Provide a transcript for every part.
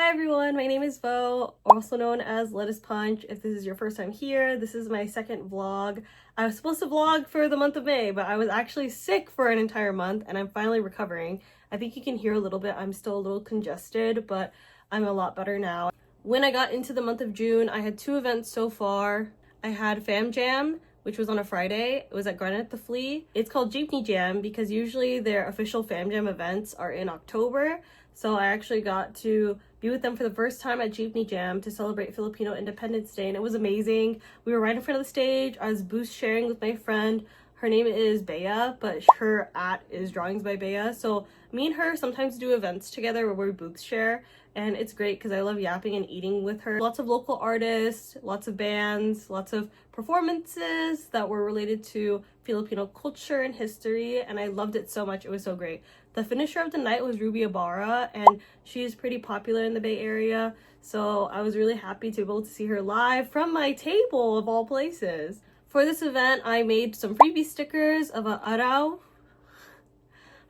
Hi everyone, my name is Vo, also known as Lettuce Punch. If this is your first time here, this is my second vlog. I was supposed to vlog for the month of May, but I was actually sick for an entire month and I'm finally recovering. I think you can hear a little bit, I'm still a little congested, but I'm a lot better now. When I got into the month of June, I had two events so far. I had Fam Jam, which was on a Friday. It was at Garden at the Flea. It's called Jeepney Jam because usually their official Fam Jam events are in October. So I actually got to be with them for the first time at Jeepney Jam to celebrate Filipino Independence Day, and it was amazing. We were right in front of the stage. I was booth sharing with my friend. Her name is Bea, but her is Drawings by Bea. So me and her sometimes do events together where we booth share, and it's great because I love yapping and eating with her. Lots of local artists, lots of bands, lots of performances that were related to Filipino culture and history, and I loved it so much. It was so great. The finisher of the night was Ruby Ibarra, and she's pretty popular in the Bay Area, so I was really happy to be able to see her live from my table of all places. For this event, I made some freebie stickers of a araw.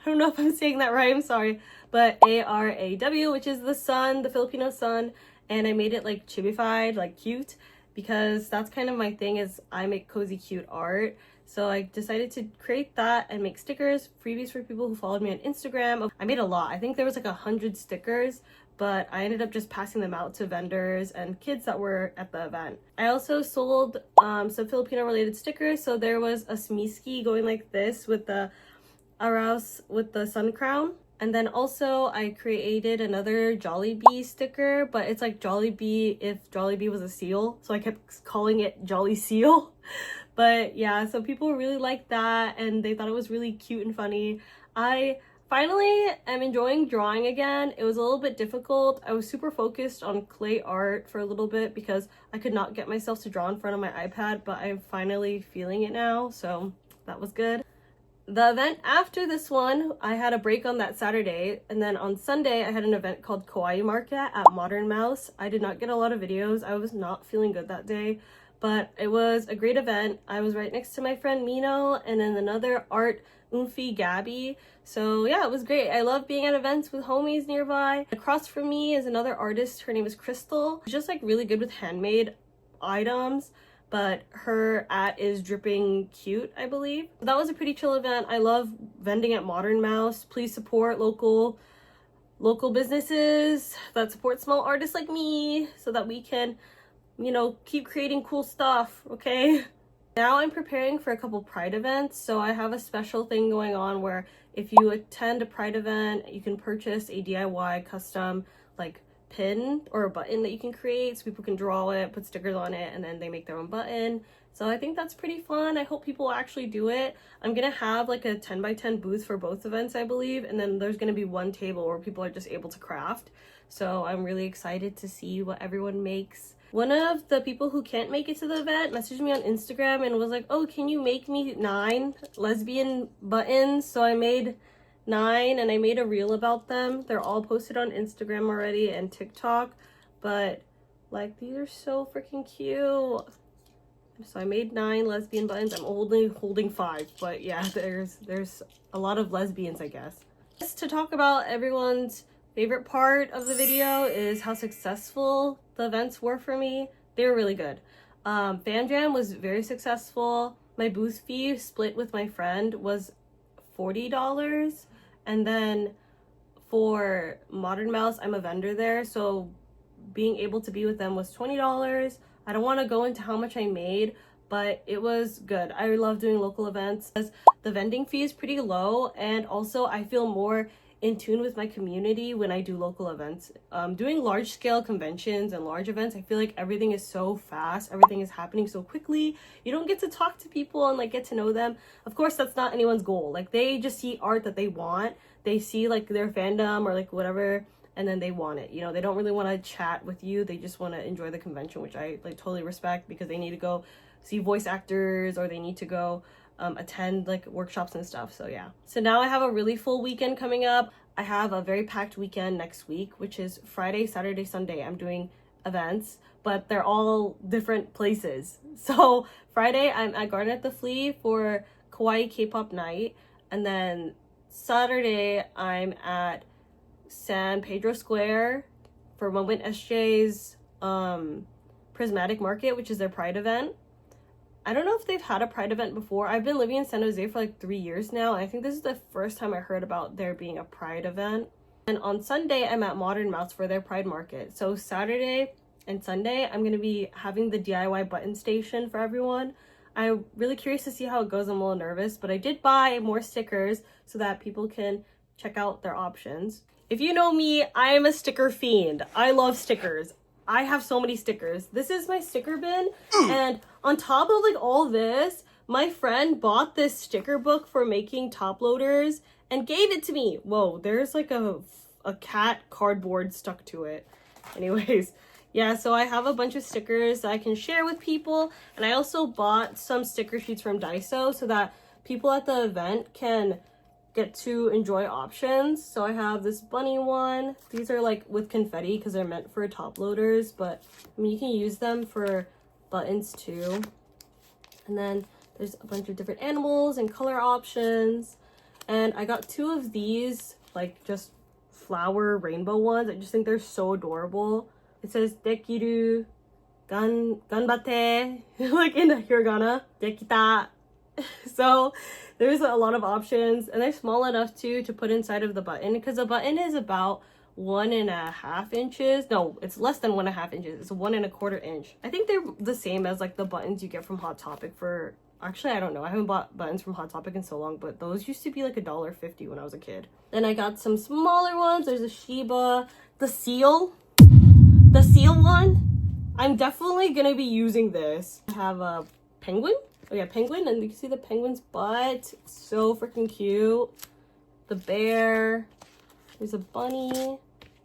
I don't know if I'm saying that right, I'm sorry, but A-R-A-W, which is the sun, the Filipino sun, and I made it like chibified, like cute, because that's kind of my thing, is I make cozy cute art. So I decided to create that and make stickers, freebies for people who followed me on Instagram. I made a lot. I think there was like 100 stickers, but I ended up just passing them out to vendors and kids that were at the event. I also sold some Filipino related stickers. So there was a smiski going like this with the araws with the sun crown. And then also I created another Jollibee sticker, but it's like Jollibee if Jollibee was a seal. So I kept calling it Jolly Seal. But yeah, so people really liked that and they thought it was really cute and funny. I finally am enjoying drawing again. It was a little bit difficult. I was super focused on clay art for a little bit because I could not get myself to draw in front of my iPad, but I'm finally feeling it now, so that was good. The event after this one, I had a break on that Saturday, and then on Sunday I had an event called Kawaii Market at Modern Mouse. I did not get a lot of videos. I was not feeling good that day, but it was a great event. I was right next to my friend Mino and then another art Umfi Gabby. So yeah, it was great. I love being at events with homies nearby. Across from me is another artist. Her name is Crystal. She's just like really good with handmade items, but her is dripping cute, I believe. That was a pretty chill event. I love vending at Modern Mouse. Please support local businesses that support small artists like me so that we can, you know, keep creating cool stuff, okay? Now I'm preparing for a couple Pride events, so I have a special thing going on where if you attend a Pride event, you can purchase a DIY custom like pin or a button that you can create so people can draw it, put stickers on it, and then they make their own button. So I think that's pretty fun. I hope people actually do it. I'm gonna have like a 10 by 10 booth for both events, I believe, and then there's gonna be one table where people are just able to craft. So I'm really excited to see what everyone makes. One of the people who can't make it to the event messaged me on Instagram and was like, oh, can you make me 9 lesbian buttons? So I made 9 and I made a reel about them. They're all posted on Instagram already and TikTok, but like these are so freaking cute. So I made 9 lesbian buttons. I'm only holding 5, but yeah, there's a lot of lesbians, I guess. Just to talk about everyone's favorite part of the video is how successful the events were for me. They were really good. Fam Jam was very successful. My booth fee split with my friend was $40, and then for Modern Mouse, I'm a vendor there, so being able to be with them was $20. I don't want to go into how much I made, but it was good. I love doing local events because the vending fee is pretty low, and also I feel more in tune with my community when I do local events. Doing large scale conventions and large events, I feel like everything is so fast, everything is happening so quickly. You don't get to talk to people and like get to know them. Of course, that's not anyone's goal. Like they just see art that they want. They see like their fandom or like whatever, and then they want it. You know, they don't really want to chat with you. They just want to enjoy the convention, which I like totally respect because they need to go see voice actors or they need to go attend like workshops and stuff. So yeah, so now I have a really full weekend coming up. I have a very packed weekend next week, which is Friday, Saturday, Sunday. I'm doing events, but they're all different places. So Friday I'm at Garden at the Flea for Kawaii K-pop night, and then Saturday I'm at San Pedro Square for Moment SJ's Prismatic Market, which is their Pride event. I don't know if they've had a Pride event before. I've been living in San Jose for like 3 years now, and I think this is the first time I heard about there being a Pride event. And on Sunday, I'm at Modern Mouse for their Pride Market. So Saturday and Sunday, I'm going to be having the DIY button station for everyone. I'm really curious to see how it goes. I'm a little nervous, but I did buy more stickers so that people can check out their options. If you know me, I am a sticker fiend. I love stickers. I have so many stickers. This is my sticker bin, and on top of like all this, my friend bought this sticker book for making top loaders and gave it to me. Whoa, there's like a cat cardboard stuck to it. Anyways, yeah, so I have a bunch of stickers that I can share with people, and I also bought some sticker sheets from Daiso so that people at the event can get to enjoy options. So I have this bunny one. These are like with confetti because they're meant for top loaders, but I mean you can use them for buttons too. And then there's a bunch of different animals and color options. And I got 2 of these like just flower rainbow ones. I just think they're so adorable. It says dekiru ganbatte like in the hiragana, dekita. So there's a lot of options, and they're small enough too to put inside of the button, because the button is about 1.5 inches. No, it's less than 1.5 inches. It's 1.25 inch. I think they're the same as like the buttons you get from Hot Topic for, actually I don't know, I haven't bought buttons from Hot Topic in so long, but those used to be like $1.50 when I was a kid. Then I got some smaller ones. There's a Shiba, the seal one. I'm definitely gonna be using this. I have a penguin. Oh yeah, penguin, and you can see the penguin's butt. So freaking cute. The bear. There's a bunny.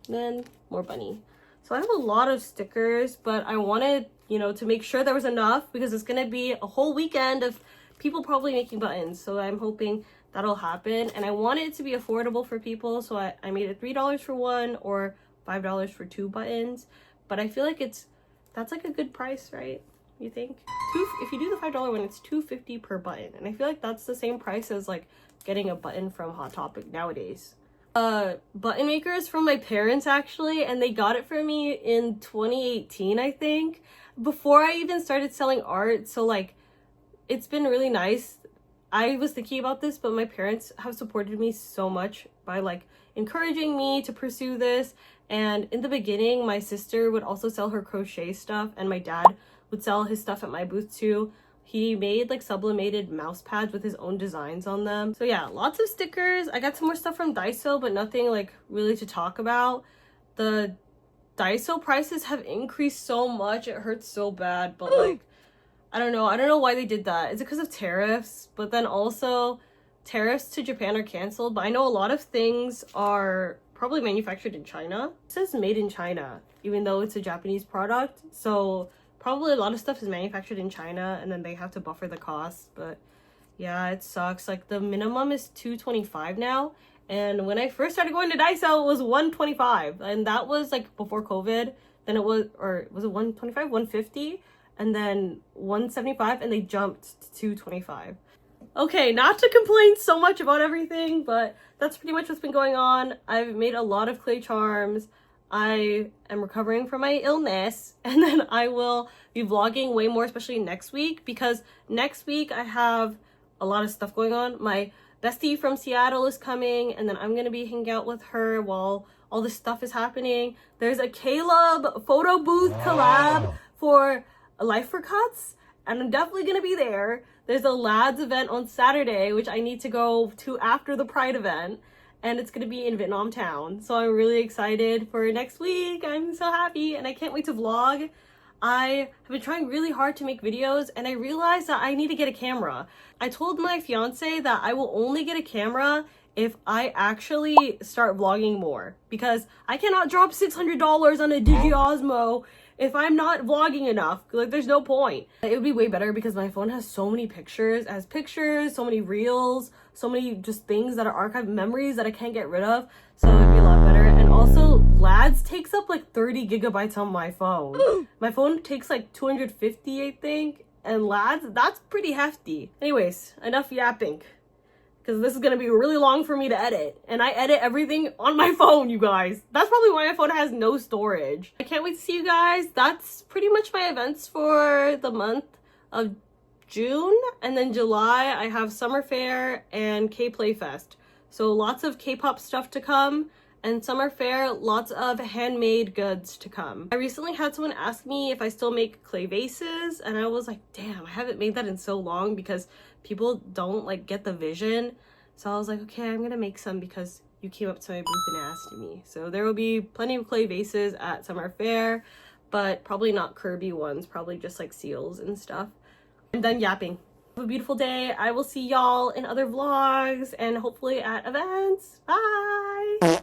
Then more bunny. So I have a lot of stickers, but I wanted, you know, to make sure there was enough because it's gonna be a whole weekend of people probably making buttons. So I'm hoping that'll happen. And I want it to be affordable for people. So I made it $3 for one or $5 for 2 buttons. But I feel like that's like a good price, right? You think? If you do the $5 one, it's $2.50 per button, and I feel like that's the same price as like getting a button from Hot Topic nowadays. Button makers from my parents actually, and they got it for me in 2018, I think, before I even started selling art. So like, it's been really nice. I was thinking about this, but my parents have supported me so much by like encouraging me to pursue this. And in the beginning, my sister would also sell her crochet stuff, and my dad would sell his stuff at my booth too. He made like sublimated mouse pads with his own designs on them. So yeah, lots of stickers. I got some more stuff from Daiso, but nothing like really to talk about. The Daiso prices have increased so much. It hurts so bad, but like, I don't know why they did that. Is it because of tariffs? But then also tariffs to Japan are canceled, but I know a lot of things are probably manufactured in China. It says made in China, even though it's a Japanese product. So probably a lot of stuff is manufactured in China, and then they have to buffer the cost. But yeah, it sucks. Like the minimum is $225 now, and when I first started going to Daiso, it was $125, and that was like before COVID. Then it was, or was it $125, $150, and then $175, and they jumped to $225. Okay, not to complain so much about everything, but that's pretty much what's been going on. I've made a lot of clay charms. I am recovering from my illness, and then I will be vlogging way more, especially next week, because next week I have a lot of stuff going on. My bestie from Seattle is coming, and then I'm going to be hanging out with her while all this stuff is happening. There's a Caleb photo booth collab for Life for Cuts, and I'm definitely going to be there. There's a lads event on Saturday, which I need to go to after the Pride event, and it's going to be in Vietnam Town. So I'm really excited for next week. I'm so happy, and I can't wait to vlog. I have been trying really hard to make videos, and I realized that I need to get a camera. I told my fiance that I will only get a camera if I actually start vlogging more, because I cannot drop $600 on a Digi-Osmo if I'm not vlogging enough. Like, there's no point. It would be way better because my phone has so many pictures. It has pictures, so many reels, so many just things that are archived memories that I can't get rid of. So it would be a lot better. And also, Lads takes up like 30 gigabytes on my phone. My phone takes like 250, I think. And Lads, that's pretty hefty. Anyways, enough yapping. because this is going to be really long for me to edit. And I edit everything on my phone, you guys. That's probably why my phone has no storage. I can't wait to see you guys. That's pretty much my events for the month of June. And then July, I have Summer Fair and K-Play Fest. So lots of K-pop stuff to come. And Summer Fair, lots of handmade goods to come. I recently had someone ask me if I still make clay vases, and I was like, damn, I haven't made that in so long because people don't like get the vision. So I was like, okay, I'm gonna make some because you came up to my booth and asked me. So there will be plenty of clay vases at Summer Fair, but probably not Kirby ones, probably just like seals and stuff. I'm done yapping. Have a beautiful day. I will see y'all in other vlogs and hopefully at events. Bye!